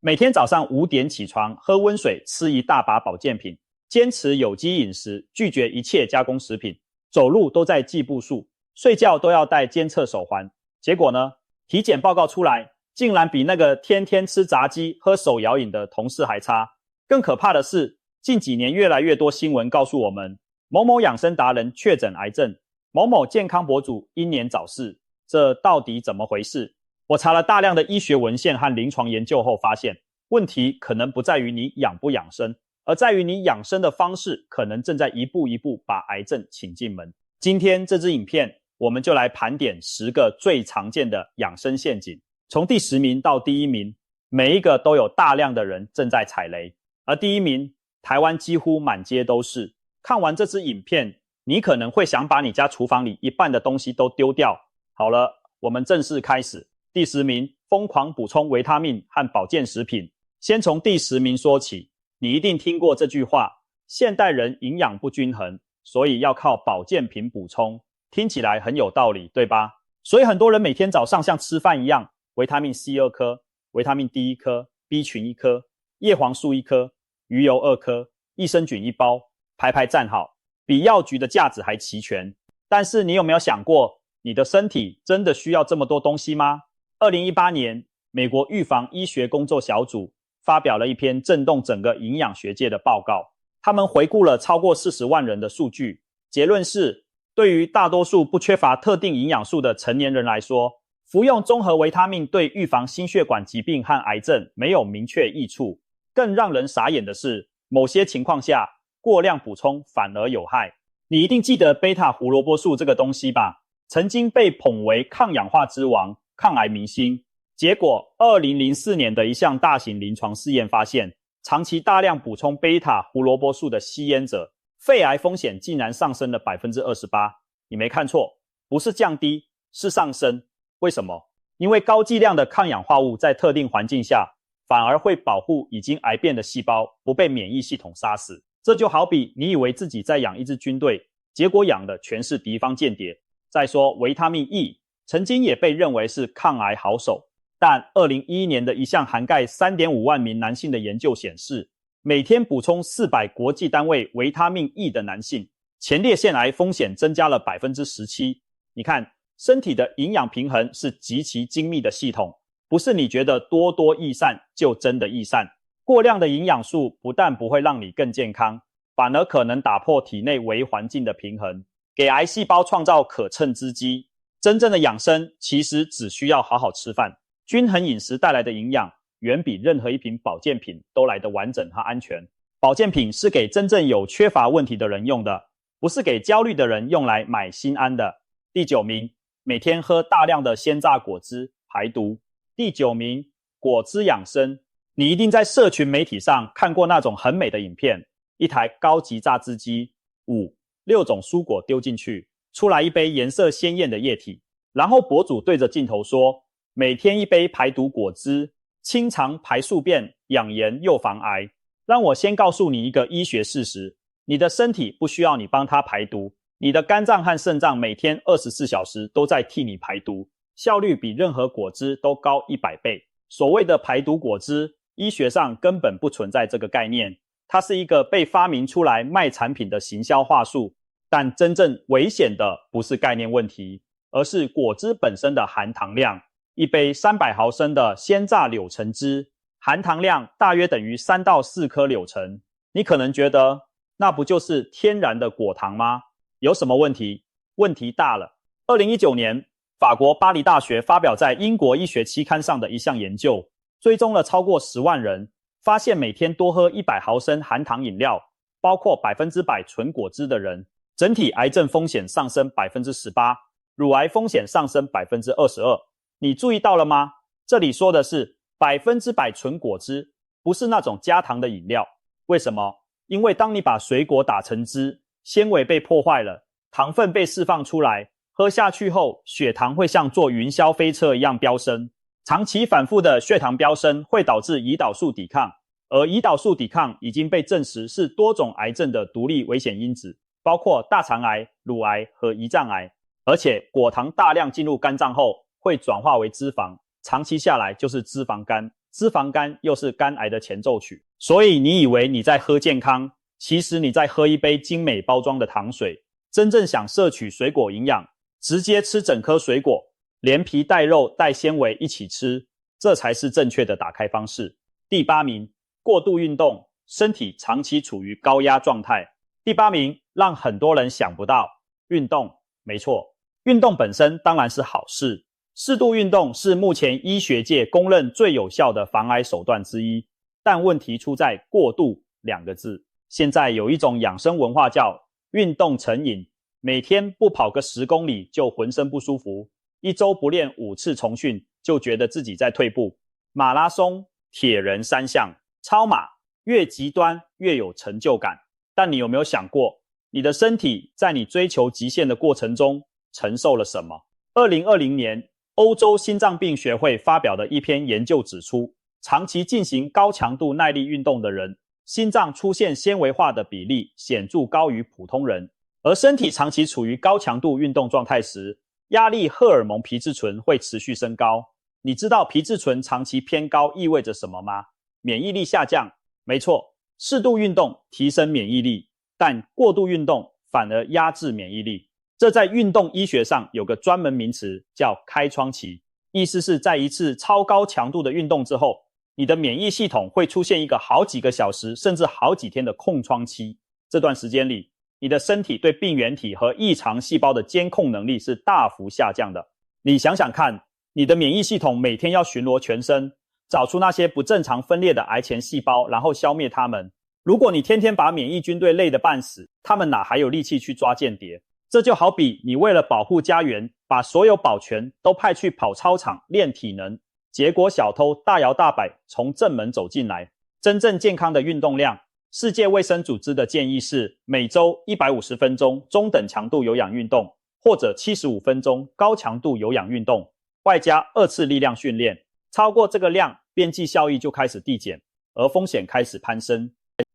每天早上5点起床，喝温水，吃一大把保健品，坚持有机饮食，拒绝一切加工食品，走路都在计步数，睡觉都要戴监测手环。结果呢，体检报告出来，竟然比那个天天吃炸鸡、喝手摇饮的同事还差。更可怕的是，近几年越来越多新闻告诉我们，某某养生达人确诊癌症，某某健康博主英年早逝，这到底怎么回事？我查了大量的医学文献和临床研究后发现，问题可能不在于你养不养生，而在于你养生的方式可能正在一步一步把癌症请进门。今天这支影片，我们就来盘点10个最常见的养生陷阱，从第10名到第1名，每一个都有大量的人正在踩雷。而第1名，台湾几乎满街都是。看完这支影片，你可能会想把你家厨房里一半的东西都丢掉。好了，我们正式开始。第10名，疯狂补充维他命和保健食品。先从第10名说起，你一定听过这句话，现代人营养不均衡，所以要靠保健品补充。听起来很有道理，对吧？所以很多人每天早上像吃饭一样，维他命 C 2颗，维他命 D 1颗， B 群1颗，叶黄素1颗，鱼油2颗，益生菌1包，排排站好，比药局的架子还齐全。但是你有没有想过，你的身体真的需要这么多东西吗？2018年，美国预防医学工作小组发表了一篇震动整个营养学界的报告。他们回顾了超过40万人的数据，结论是，对于大多数不缺乏特定营养素的成年人来说，服用综合维他命对预防心血管疾病和癌症没有明确益处。更让人傻眼的是，某些情况下，过量补充反而有害。你一定记得贝塔胡萝卜素这个东西吧？曾经被捧为抗氧化之王、抗癌明星。结果2004年的一项大型临床试验发现，长期大量补充贝塔胡萝卜素的吸烟者，肺癌风险竟然上升了 28%。 你没看错，不是降低，是上升。为什么？因为高剂量的抗氧化物在特定环境下反而会保护已经癌变的细胞不被免疫系统杀死。这就好比你以为自己在养一支军队，结果养的全是敌方间谍。再说维他命 E 曾经也被认为是抗癌好手，但2011年的一项涵盖 3.5 万名男性的研究显示，每天补充400国际单位维他命 E 的男性，前列腺癌风险增加了 17%。 你看，身体的营养平衡是极其精密的系统，不是你觉得多多益善就真的益善。过量的营养素不但不会让你更健康，反而可能打破体内微环境的平衡，给癌细胞创造可乘之机。真正的养生其实只需要好好吃饭，均衡饮食带来的营养远比任何一瓶保健品都来得完整和安全。保健品是给真正有缺乏问题的人用的，不是给焦虑的人用来买心安的。第9名，每天喝大量的鲜榨果汁排毒。第9名，果汁养生。你一定在社群媒体上看过那种很美的影片，一台高级榨汁机，6种蔬果丢进去，出来一杯颜色鲜艳的液体，然后博主对着镜头说，每天1杯排毒果汁，清肠排宿便，养颜又防癌。让我先告诉你一个医学事实，你的身体不需要你帮它排毒，你的肝脏和肾脏每天24小时都在替你排毒，效率比任何果汁都高100倍。所谓的排毒果汁，医学上根本不存在这个概念，它是一个被发明出来卖产品的行销话术。但真正危险的不是概念问题，而是果汁本身的含糖量。一杯300毫升的鲜榨柳橙汁，含糖量大约等于3到4颗柳橙。你可能觉得，那不就是天然的果糖吗？有什么问题？问题大了。2019年，法国巴黎大学发表在英国医学期刊上的一项研究，追踪了超过10万人，发现每天多喝100毫升含糖饮料，包括100%纯果汁的人，整体癌症风险上升 18%， 乳癌风险上升 22%。 你注意到了吗？这里说的是100%纯果汁，不是那种加糖的饮料。为什么？因为当你把水果打成汁，纤维被破坏了，糖分被释放出来，喝下去后，血糖会像坐云霄飞车一样飙升。长期反复的血糖飙升会导致胰岛素抵抗，而胰岛素抵抗已经被证实是多种癌症的独立危险因子，包括大肠癌、乳癌和胰脏癌。而且果糖大量进入肝脏后会转化为脂肪，长期下来就是脂肪肝。脂肪肝又是肝癌的前奏曲。所以你以为你在喝健康，其实你在喝一杯精美包装的糖水。真正想摄取水果营养，直接吃整颗水果，连皮带肉带纤维一起吃，这才是正确的打开方式。第8名，过度运动，身体长期处于高压状态。第8名，让很多人想不到，运动。没错，运动本身当然是好事，适度运动是目前医学界公认最有效的防癌手段之一，但问题出在过度2个字。现在有一种养生文化叫运动成瘾，每天不跑个10公里就浑身不舒服，一周不练5次重训就觉得自己在退步。马拉松、铁人3项、超马，越极端越有成就感。但你有没有想过，你的身体在你追求极限的过程中承受了什么？2020年，欧洲心脏病学会发表的一篇研究指出，长期进行高强度耐力运动的人，心脏出现纤维化的比例显著高于普通人。而身体长期处于高强度运动状态时，压力荷尔蒙皮质醇会持续升高。你知道皮质醇长期偏高意味着什么吗？免疫力下降。没错，适度运动提升免疫力，但过度运动反而压制免疫力。这在运动医学上有个专门名词叫开窗期，意思是在一次超高强度的运动之后，你的免疫系统会出现一个好几个小时甚至好几天的空窗期。这段时间里，你的身体对病原体和异常细胞的监控能力是大幅下降的。你想想看，你的免疫系统每天要巡逻全身，找出那些不正常分裂的癌前细胞，然后消灭它们。如果你天天把免疫军队累得半死，他们哪还有力气去抓间谍？这就好比你为了保护家园，把所有保全都派去跑操场练体能，结果小偷大摇大摆从正门走进来。真正健康的运动量，世界卫生组织的建议是每周150分钟中等强度有氧运动，或者75分钟高强度有氧运动，外加2次力量训练。超过这个量，边际效益就开始递减，而风险开始攀升。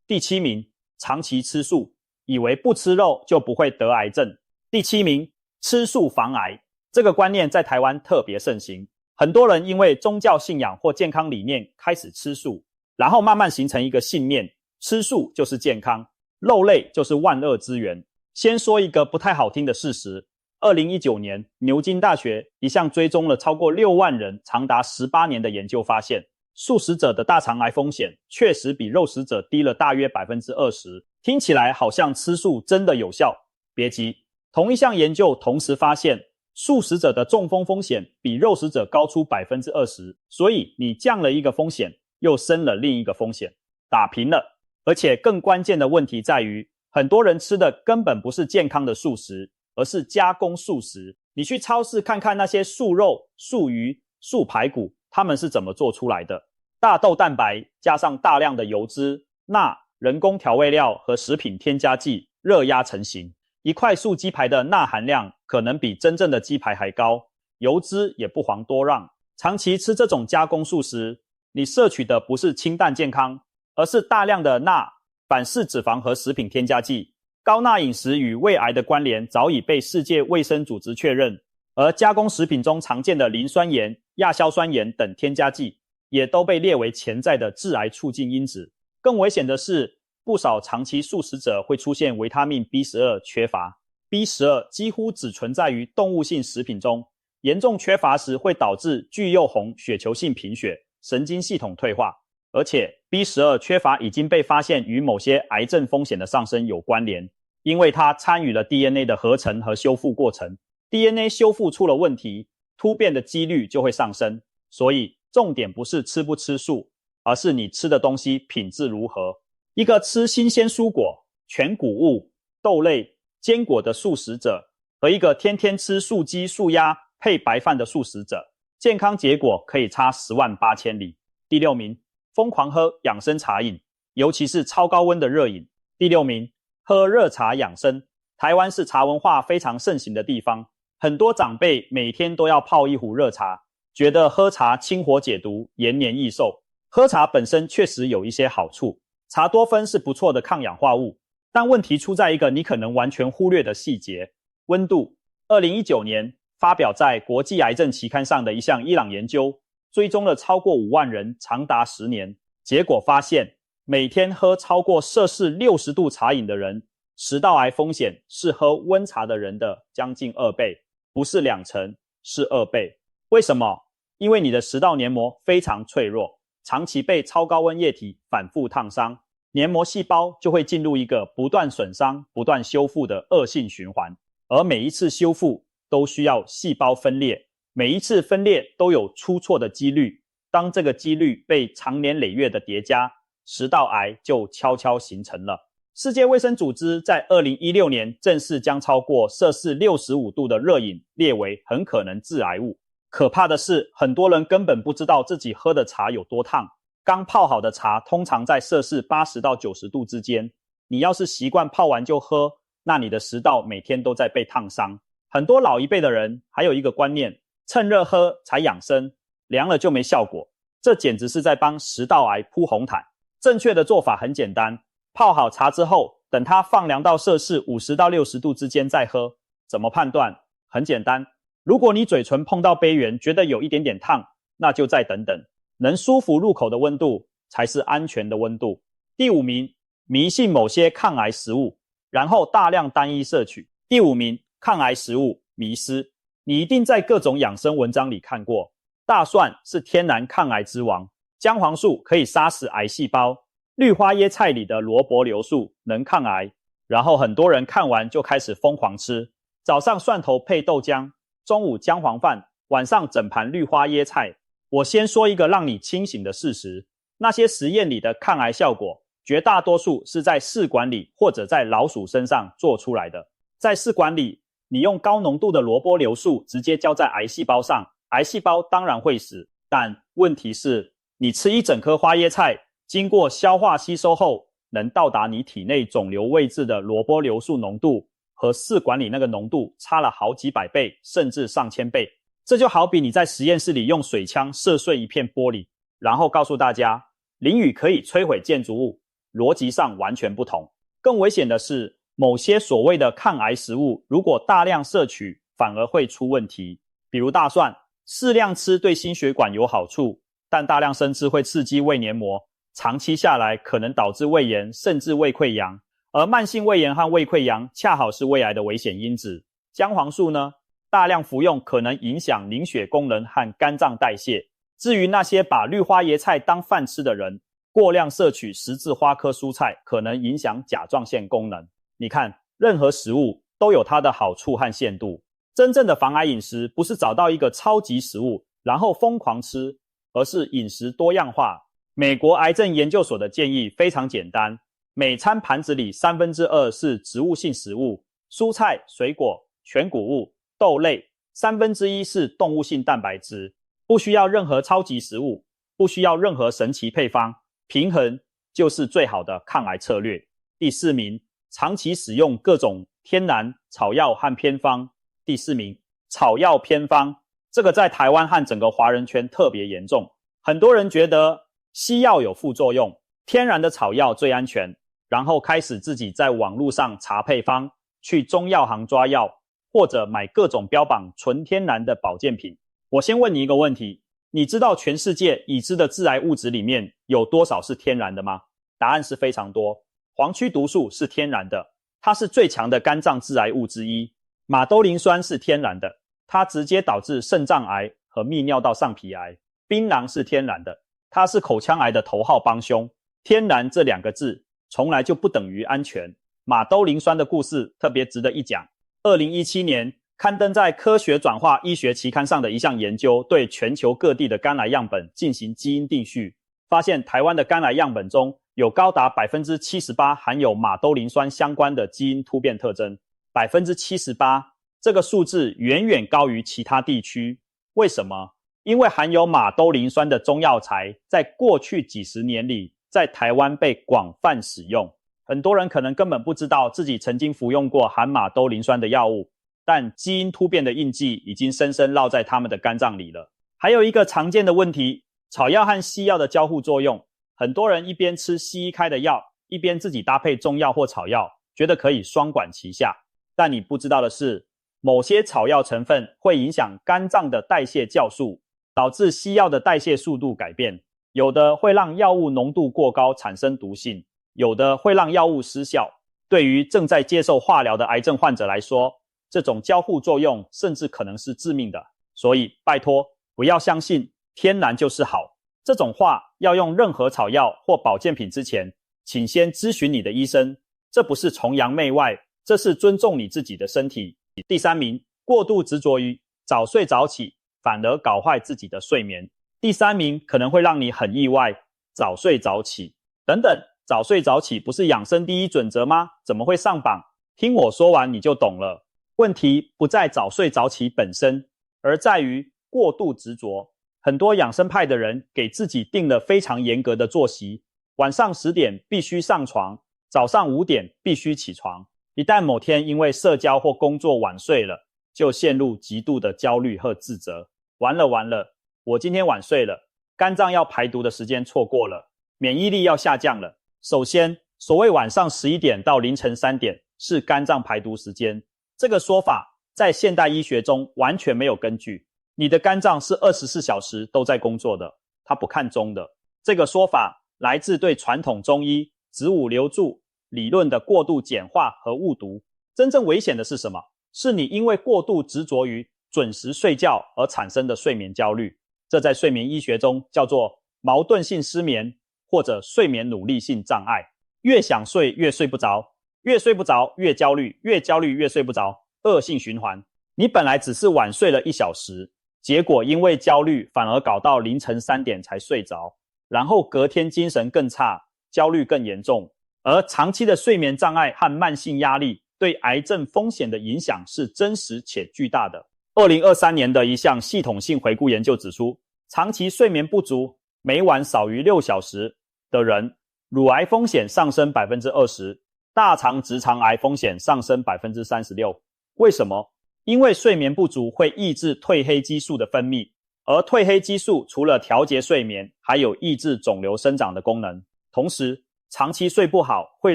第7名，长期吃素，以为不吃肉就不会得癌症。第7名，吃素防癌。这个观念在台湾特别盛行，很多人因为宗教信仰或健康理念开始吃素，然后慢慢形成一个信念，吃素就是健康，肉类就是万恶之源。先说一个不太好听的事实，2019年牛津大学一项追踪了超过6万人长达18年的研究发现，素食者的大肠癌风险确实比肉食者低了大约 20%。 听起来好像吃素真的有效，别急，同一项研究同时发现，素食者的中风风险比肉食者高出 20%， 所以你降了一个风险，又升了另一个风险，打平了。而且更关键的问题在于，很多人吃的根本不是健康的素食，而是加工素食。你去超市看看那些素肉、素鱼、素排骨，它们是怎么做出来的？大豆蛋白加上大量的油脂、钠、人工调味料和食品添加剂，热压成型。一块素鸡排的钠含量可能比真正的鸡排还高，油脂也不遑多让。长期吃这种加工素食，你摄取的不是清淡健康，而是大量的钠、反式脂肪和食品添加剂。高钠饮食与胃癌的关联早已被世界卫生组织确认，而加工食品中常见的磷酸盐、亚硝酸盐等添加剂也都被列为潜在的致癌促进因子。更危险的是，不少长期素食者会出现维他命 B12 缺乏。B12 几乎只存在于动物性食品中，严重缺乏时会导致巨幼红血球性贫血、神经系统退化。而且 B12 缺乏已经被发现与某些癌症风险的上升有关联，因为它参与了 DNA 的合成和修复过程。DNA 修复出了问题，突变的几率就会上升。所以重点不是吃不吃素，而是你吃的东西品质如何。一个吃新鲜蔬果、全谷物、豆类、坚果的素食者，和一个天天吃素鸡、素鸭配白饭的素食者，健康结果可以差108000里。第6名，疯狂喝养生茶饮，尤其是超高温的热饮。第6名，喝热茶养生。台湾是茶文化非常盛行的地方，很多长辈每天都要泡一壶热茶，觉得喝茶清火解毒、延年益寿。喝茶本身确实有一些好处，茶多酚是不错的抗氧化物，但问题出在一个你可能完全忽略的细节：温度。2019年发表在国际癌症期刊上的一项伊朗研究，追踪了超过5万人，长达10年。结果发现，每天喝超过摄氏60度茶饮的人，食道癌风险是喝温茶的人的将近2倍，不是2成，是2倍。为什么？因为你的食道黏膜非常脆弱，长期被超高温液体反复烫伤，黏膜细胞就会进入一个不断损伤、不断修复的恶性循环。而每一次修复都需要细胞分裂，每一次分裂都有出错的几率。当这个几率被长年累月的叠加，食道癌就悄悄形成了。世界卫生组织在2016年正式将超过摄氏65度的热饮列为很可能致癌物。可怕的是，很多人根本不知道自己喝的茶有多烫。刚泡好的茶通常在摄氏80到90度之间，你要是习惯泡完就喝，那你的食道每天都在被烫伤。很多老一辈的人还有一个观念，趁热喝才养生，凉了就没效果，这简直是在帮食道癌铺红毯。正确的做法很简单，泡好茶之后，等它放凉到摄氏50到60度之间再喝。怎么判断？很简单，如果你嘴唇碰到杯缘觉得有一点点烫，那就再等等，能舒服入口的温度才是安全的温度。第5名，迷信某些抗癌食物，然后大量单一摄取。第5名，抗癌食物迷思。你一定在各种养生文章里看过，大蒜是天然抗癌之王，姜黄素可以杀死癌细胞，绿花椰菜里的萝卜硫素能抗癌，然后很多人看完就开始疯狂吃，早上蒜头配豆浆，中午姜黄饭，晚上整盘绿花椰菜。我先说一个让你清醒的事实，那些实验里的抗癌效果，绝大多数是在试管里或者在老鼠身上做出来的。在试管里，你用高浓度的萝卜硫素直接浇在癌细胞上，癌细胞当然会死，但问题是，你吃一整颗花椰菜，经过消化吸收后，能到达你体内肿瘤位置的萝卜硫素浓度，和试管里那个浓度差了好几百倍，甚至上千倍。这就好比你在实验室里用水枪射碎一片玻璃，然后告诉大家淋雨可以摧毁建筑物，逻辑上完全不同。更危险的是，某些所谓的抗癌食物如果大量摄取，反而会出问题。比如大蒜，适量吃对心血管有好处，但大量生吃会刺激胃黏膜，长期下来可能导致胃炎甚至胃溃疡，而慢性胃炎和胃溃疡恰好是胃癌的危险因子。姜黄素呢，大量服用可能影响凝血功能和肝脏代谢。至于那些把绿花椰菜当饭吃的人，过量摄取十字花科蔬菜可能影响甲状腺功能。你看，任何食物都有它的好处和限度。真正的防癌饮食不是找到一个超级食物然后疯狂吃，而是饮食多样化。美国癌症研究所的建议非常简单，每餐盘子里2/3是植物性食物，蔬菜、水果、全谷物、豆类，1/3是动物性蛋白质。不需要任何超级食物，不需要任何神奇配方，平衡就是最好的抗癌策略。第4名，长期使用各种天然草药和偏方。第4名，草药偏方，这个在台湾和整个华人圈特别严重。很多人觉得西药有副作用，天然的草药最安全，然后开始自己在网络上查配方，去中药行抓药，或者买各种标榜纯天然的保健品。我先问你一个问题，你知道全世界已知的致癌物质里面有多少是天然的吗？答案是非常多。黄曲毒素是天然的，它是最强的肝脏致癌物之一。马兜铃酸是天然的，它直接导致肾脏癌和泌尿道上皮癌。槟榔是天然的，它是口腔癌的头号帮凶。天然这2个字从来就不等于安全。马兜铃酸的故事特别值得一讲。2017年刊登在科学转化医学期刊上的一项研究，对全球各地的肝癌样本进行基因定序，发现台湾的肝癌样本中有高达 78% 含有马兜铃酸相关的基因突变特征。 78%， 这个数字远远高于其他地区。为什么？因为含有马兜铃酸的中药材在过去几十年里在台湾被广泛使用。很多人可能根本不知道自己曾经服用过含马兜铃酸的药物，但基因突变的印记已经深深烙在他们的肝脏里了。还有一个常见的问题，草药和西药的交互作用。很多人一边吃西医开的药，一边自己搭配中药或草药，觉得可以双管齐下。但你不知道的是，某些草药成分会影响肝脏的代谢酵素，导致西药的代谢速度改变，有的会让药物浓度过高产生毒性，有的会让药物失效。对于正在接受化疗的癌症患者来说，这种交互作用甚至可能是致命的。所以拜托，不要相信天然就是好这种话，要用任何草药或保健品之前，请先咨询你的医生，这不是崇洋媚外，这是尊重你自己的身体。第三名，过度执着于早睡早起，反而搞坏自己的睡眠。第三名可能会让你很意外，早睡早起。等等，早睡早起不是养生第一准则吗？怎么会上榜？听我说完你就懂了。问题不在早睡早起本身，而在于过度执着。很多养生派的人给自己定了非常严格的作息，晚上10点必须上床，早上5点必须起床。一旦某天因为社交或工作晚睡了，就陷入极度的焦虑和自责。完了，我今天晚睡了，肝脏要排毒的时间错过了，免疫力要下降了。首先，所谓晚上11点到凌晨3点是肝脏排毒时间，这个说法在现代医学中完全没有根据。你的肝脏是24小时都在工作的，它不看钟的。这个说法来自对传统中医子午流注理论的过度简化和误读。真正危险的是什么？是你因为过度执着于准时睡觉而产生的睡眠焦虑。这在睡眠医学中叫做矛盾性失眠或者睡眠努力性障碍。越想睡越睡不着，越睡不着越焦虑，越焦虑越睡不着，恶性循环。你本来只是晚睡了1小时，结果因为焦虑反而搞到凌晨3点才睡着，然后隔天精神更差，焦虑更严重。而长期的睡眠障碍和慢性压力对癌症风险的影响是真实且巨大的。2023年的一项系统性回顾研究指出，长期睡眠不足，每晚少于6小时的人，乳癌风险上升 20%， 大肠直肠癌风险上升 36%。 为什么？因为睡眠不足会抑制褪黑激素的分泌，而褪黑激素除了调节睡眠，还有抑制肿瘤生长的功能。同时，长期睡不好会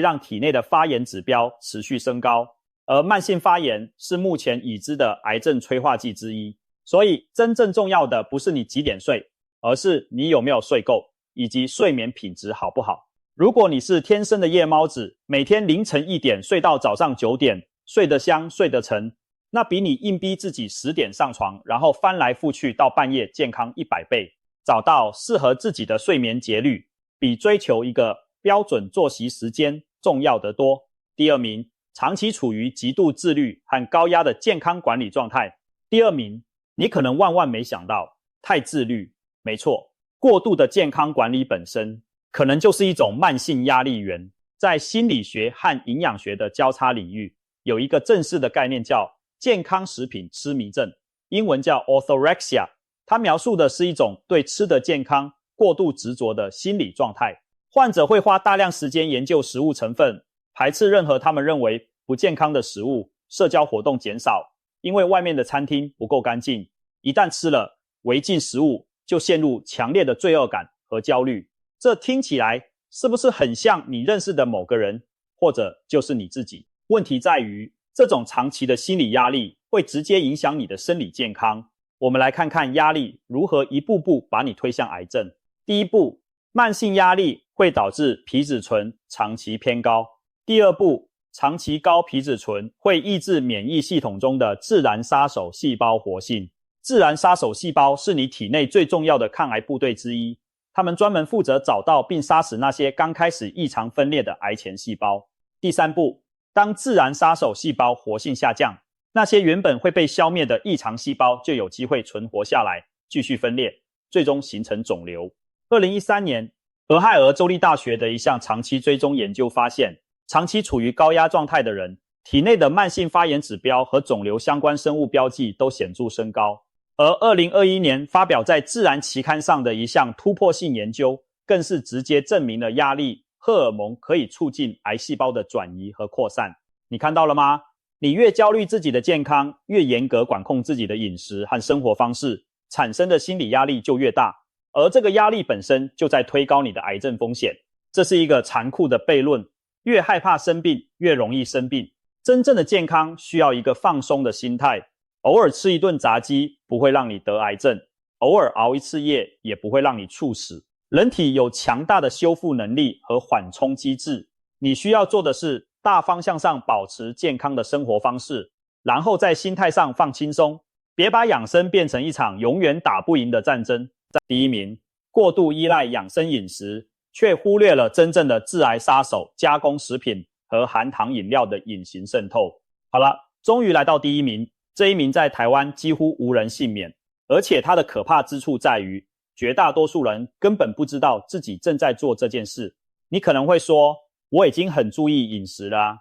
让体内的发炎指标持续升高，而慢性发炎是目前已知的癌症催化剂之一。所以真正重要的不是你几点睡，而是你有没有睡够，以及睡眠品质好不好。如果你是天生的夜猫子，每天凌晨1点睡到早上9点，睡得香睡得沉，那比你硬逼自己10点上床，然后翻来覆去到半夜健康100倍。找到适合自己的睡眠节律，比追求一个标准作息时间重要得多。第二名，长期处于极度自律和高压的健康管理状态。第二名，你可能万万没想到，太自律。没错，过度的健康管理本身可能就是一种慢性压力源。在心理学和营养学的交叉领域，有一个正式的概念叫健康食品痴迷症，英文叫 orthorexia。 它描述的是一种对吃的健康过度执着的心理状态。患者会花大量时间研究食物成分，排斥任何他们认为不健康的食物，社交活动减少，因为外面的餐厅不够干净。一旦吃了违禁食物，就陷入强烈的罪恶感和焦虑。这听起来是不是很像你认识的某个人，或者就是你自己？问题在于，这种长期的心理压力会直接影响你的生理健康。我们来看看压力如何一步步把你推向癌症。第一步，慢性压力会导致皮质醇长期偏高。第二步，长期高皮质醇会抑制免疫系统中的自然杀手细胞活性。自然杀手细胞是你体内最重要的抗癌部队之一，它们专门负责找到并杀死那些刚开始异常分裂的癌前细胞。第三步，当自然杀手细胞活性下降，那些原本会被消灭的异常细胞就有机会存活下来，继续分裂，最终形成肿瘤。2013年，俄亥俄州立大学的一项长期追踪研究发现，长期处于高压状态的人，体内的慢性发炎指标和肿瘤相关生物标记都显著升高。而2021年发表在《自然》期刊上的一项突破性研究，更是直接证明了压力荷尔蒙可以促进癌细胞的转移和扩散。你看到了吗？你越焦虑自己的健康，越严格管控自己的饮食和生活方式，产生的心理压力就越大，而这个压力本身就在推高你的癌症风险。这是一个残酷的悖论，越害怕生病，越容易生病。真正的健康需要一个放松的心态，偶尔吃一顿炸鸡不会让你得癌症，偶尔熬一次夜也不会让你猝死。人体有强大的修复能力和缓冲机制，你需要做的是大方向上保持健康的生活方式，然后在心态上放轻松，别把养生变成一场永远打不赢的战争。第一名，过度依赖养生饮食，却忽略了真正的致癌杀手加工食品和含糖饮料的隐形渗透。好了，终于来到第一名，这一名在台湾几乎无人幸免，而且它的可怕之处在于，绝大多数人根本不知道自己正在做这件事。你可能会说，我已经很注意饮食了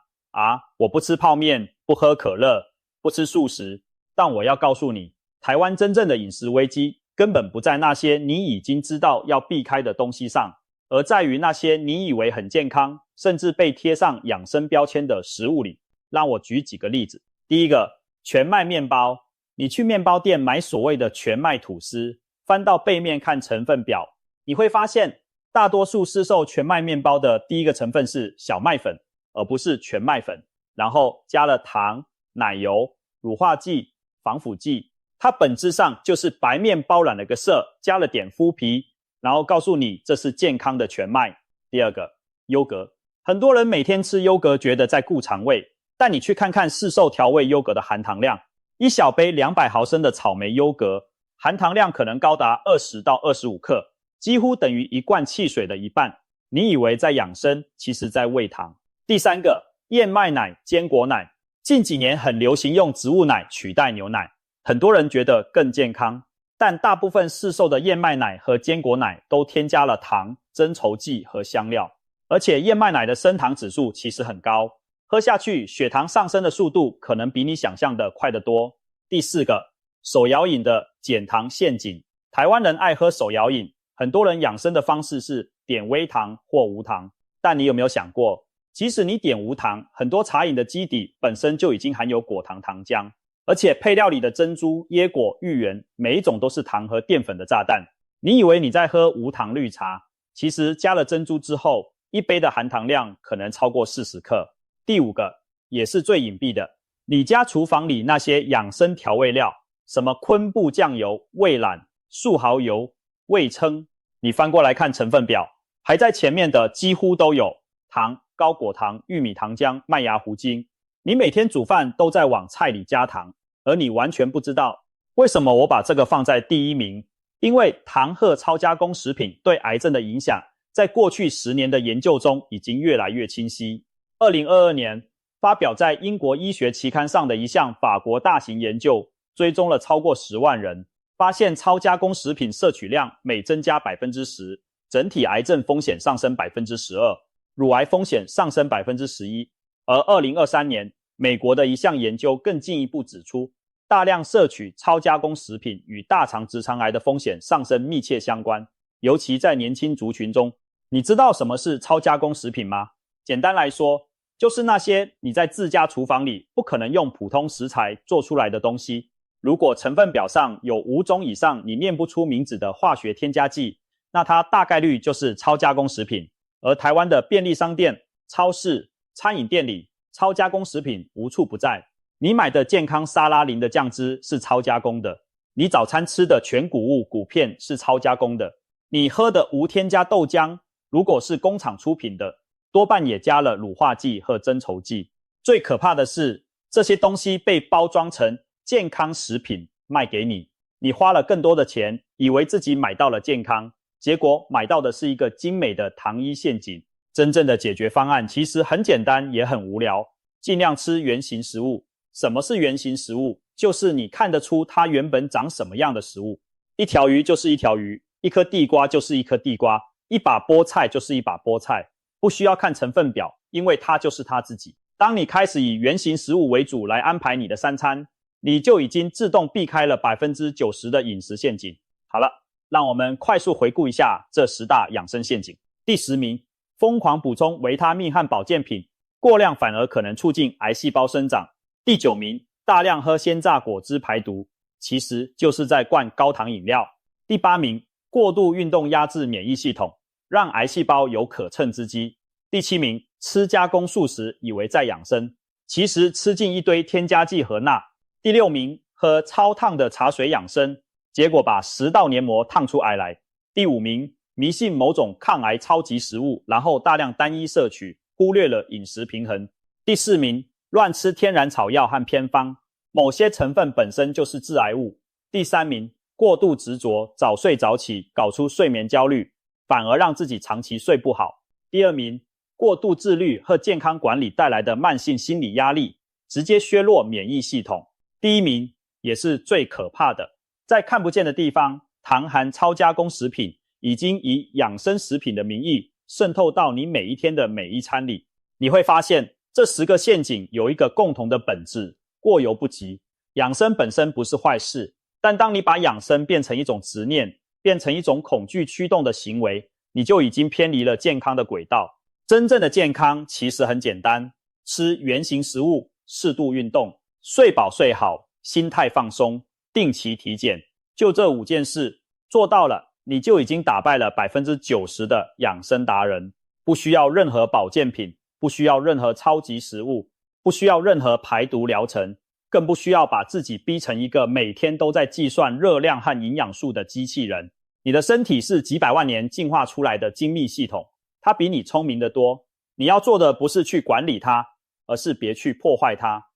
我不吃泡面，不喝可乐，不吃素食。但我要告诉你，台湾真正的饮食危机根本不在那些你已经知道要避开的东西上，而在于那些你以为很健康，甚至被贴上养生标签的食物里。让我举几个例子。第一个，全麦面包。你去面包店买所谓的全麦吐司，翻到背面看成分表，你会发现大多数市售全麦面包的第一个成分是小麦粉，而不是全麦粉，然后加了糖、奶油、乳化剂、防腐剂，它本质上就是白面包染了个色，加了点麸皮，然后告诉你这是健康的全麦。第二个，优格。很多人每天吃优格觉得在顾肠胃，但你去看看市售调味优格的含糖量，一小杯200毫升的草莓优格，含糖量可能高达20到25克，几乎等于一罐汽水的一半。你以为在养生，其实在喂糖。第三个，燕麦奶、坚果奶。近几年很流行用植物奶取代牛奶，很多人觉得更健康，但大部分市售的燕麦奶和坚果奶都添加了糖、增稠剂和香料，而且燕麦奶的升糖指数其实很高，喝下去血糖上升的速度可能比你想象的快得多。第四个，手摇饮的减糖陷阱。台湾人爱喝手摇饮，很多人养生的方式是点微糖或无糖，但你有没有想过，即使你点无糖，很多茶饮的基底本身就已经含有果糖糖浆，而且配料里的珍珠、椰果、芋圆，每一种都是糖和淀粉的炸弹。你以为你在喝无糖绿茶，其实加了珍珠之后，一杯的含糖量可能超过40克。第五个，也是最隐蔽的，你家厨房里那些养生调味料，什么昆布酱油、味懒、素蚝油、味噌，你翻过来看成分表，排在前面的几乎都有糖、高果糖、玉米糖浆、麦芽糊精。你每天煮饭都在往菜里加糖，而你完全不知道为什么我把这个放在第一名。因为糖和超加工食品对癌症的影响，在过去10年的研究中已经越来越清晰。2022年发表在英国医学期刊上的一项法国大型研究，追踪了超过10万人，发现超加工食品摄取量每增加 10%， 整体癌症风险上升 12%， 乳癌风险上升 11%。 而2023年美国的一项研究更进一步指出，大量摄取超加工食品与大肠直肠癌的风险上升密切相关，尤其在年轻族群中。你知道什么是超加工食品吗？简单来说，就是那些你在自家厨房里不可能用普通食材做出来的东西。如果成分表上有5种以上你念不出名字的化学添加剂，那它大概率就是超加工食品。而台湾的便利商店、超市、餐饮店里，超加工食品无处不在。你买的健康沙拉淋的酱汁是超加工的，你早餐吃的全谷物谷片是超加工的，你喝的无添加豆浆，如果是工厂出品的，多半也加了乳化剂和增稠剂。最可怕的是，这些东西被包装成健康食品卖给你，你花了更多的钱，以为自己买到了健康，结果买到的是一个精美的糖衣陷阱。真正的解决方案其实很简单也很无聊，尽量吃原型食物。什么是原型食物？就是你看得出它原本长什么样的食物。一条鱼就是一条鱼，一颗地瓜就是一颗地瓜，一把菠菜就是一把菠菜，不需要看成分表，因为它就是它自己。当你开始以原型食物为主来安排你的3餐，你就已经自动避开了 90% 的饮食陷阱。好了，让我们快速回顾一下这10大养生陷阱。第10名，疯狂补充维他命和保健品，过量反而可能促进癌细胞生长。第9名，大量喝鲜榨果汁排毒，其实就是在灌高糖饮料。第8名，过度运动压制免疫系统，让癌细胞有可乘之机。第7名，吃加工素食以为在养生，其实吃进一堆添加剂和钠。第6名，喝超烫的茶水养生，结果把食道黏膜烫出癌来。第5名，迷信某种抗癌超级食物，然后大量单一摄取，忽略了饮食平衡。第4名，乱吃天然草药和偏方，某些成分本身就是致癌物。第3名，过度执着，早睡早起，搞出睡眠焦虑，反而让自己长期睡不好。第2名，过度自律和健康管理带来的慢性心理压力，直接削弱免疫系统。第1名也是最可怕的，在看不见的地方，糖含超加工食品已经以养生食品的名义渗透到你每一天的每一餐里。你会发现这10个陷阱有一个共同的本质，过犹不及。养生本身不是坏事，但当你把养生变成一种执念，变成一种恐惧驱动的行为，你就已经偏离了健康的轨道。真正的健康其实很简单，吃原型食物，适度运动，睡饱睡好，心态放松，定期体检，就这5件事做到了，你就已经打败了 90% 的养生达人。不需要任何保健品，不需要任何超级食物，不需要任何排毒疗程，更不需要把自己逼成一个每天都在计算热量和营养素的机器人。你的身体是几百万年进化出来的精密系统，它比你聪明得多。你要做的不是去管理它，而是别去破坏它。